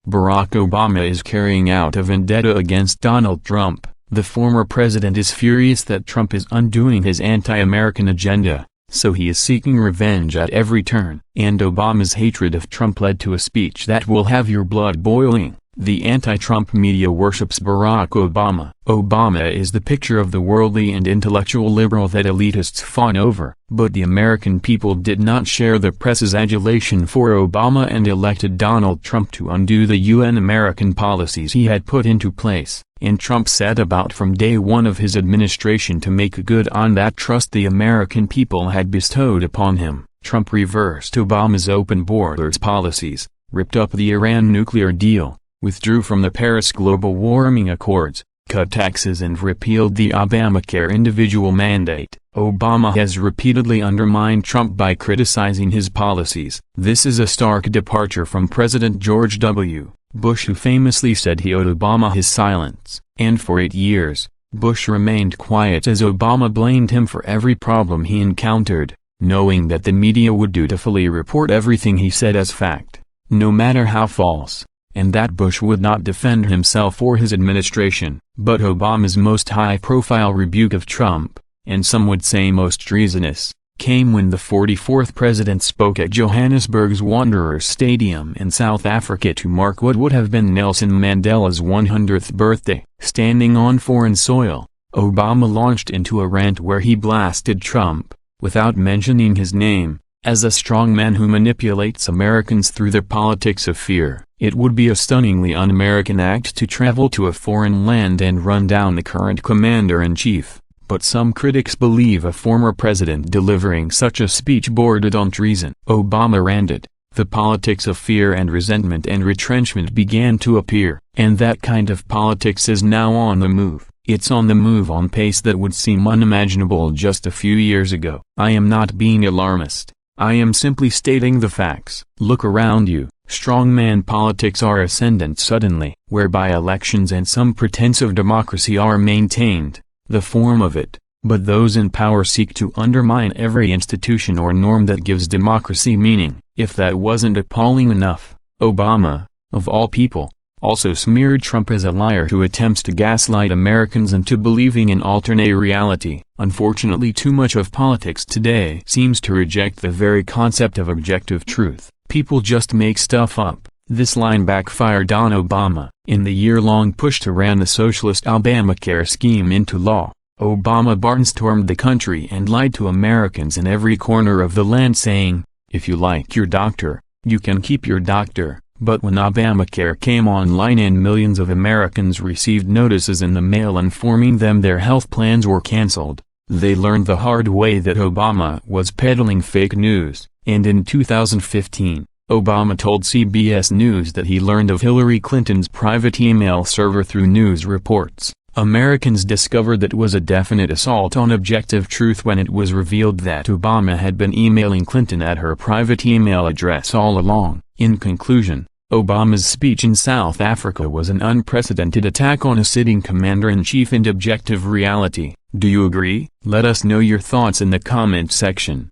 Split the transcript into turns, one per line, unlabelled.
Barack Obama is carrying out a vendetta against Donald Trump. The former president is furious that Trump is undoing his anti-American agenda, so he is seeking revenge at every turn. And Obama's hatred of Trump led to a speech that will have your blood boiling. The anti-Trump media worships Barack Obama. Obama is the picture of the worldly and intellectual liberal that elitists fawn over. But the American people did not share the press's adulation for Obama and elected Donald Trump to undo the UN-American policies he had put into place. And Trump set about from day one of his administration to make good on that trust the American people had bestowed upon him. Trump reversed Obama's open borders policies, ripped up the Iran nuclear deal, withdrew from the Paris Global Warming Accords, cut taxes and repealed the Obamacare individual mandate. Obama has repeatedly undermined Trump by criticizing his policies. This is a stark departure from President George W. Bush, who famously said he owed Obama his silence. And for 8 years, Bush remained quiet as Obama blamed him for every problem he encountered, knowing that the media would dutifully report everything he said as fact, no matter how false, and that Bush would not defend himself or his administration. But Obama's most high-profile rebuke of Trump, and some would say most treasonous, came when the 44th president spoke at Johannesburg's Wanderers Stadium in South Africa to mark what would have been Nelson Mandela's 100th birthday. Standing on foreign soil, Obama launched into a rant where he blasted Trump, without mentioning his name, as a strongman who manipulates Americans through their politics of fear. It would be a stunningly un-American act to travel to a foreign land and run down the current commander-in-chief, but some critics believe a former president delivering such a speech bordered on treason. Obama ranted, the politics of fear and resentment and retrenchment began to appear, and that kind of politics is now on the move. It's on the move on pace that would seem unimaginable just a few years ago. I am not being alarmist. I am simply stating the facts. Look around you. Strongman politics are ascendant suddenly, whereby elections and some pretense of democracy are maintained, the form of it, but those in power seek to undermine every institution or norm that gives democracy meaning. If that wasn't appalling enough, Obama, of all people, also smeared Trump as a liar who attempts to gaslight Americans into believing in alternate reality. Unfortunately, too much of politics today seems to reject the very concept of objective truth. People just make stuff up. This line backfired on Obama. In the year-long push to ram the socialist Obamacare scheme into law, Obama barnstormed the country and lied to Americans in every corner of the land, saying, if you like your doctor, you can keep your doctor. But when Obamacare came online and millions of Americans received notices in the mail informing them their health plans were canceled, they learned the hard way that Obama was peddling fake news. And in 2015, Obama told CBS News that he learned of Hillary Clinton's private email server through news reports. Americans discovered that was a definite assault on objective truth when it was revealed that Obama had been emailing Clinton at her private email address all along. In conclusion, Obama's speech in South Africa was an unprecedented attack on a sitting commander-in-chief and objective reality. Do you agree? Let us know your thoughts in the comment section.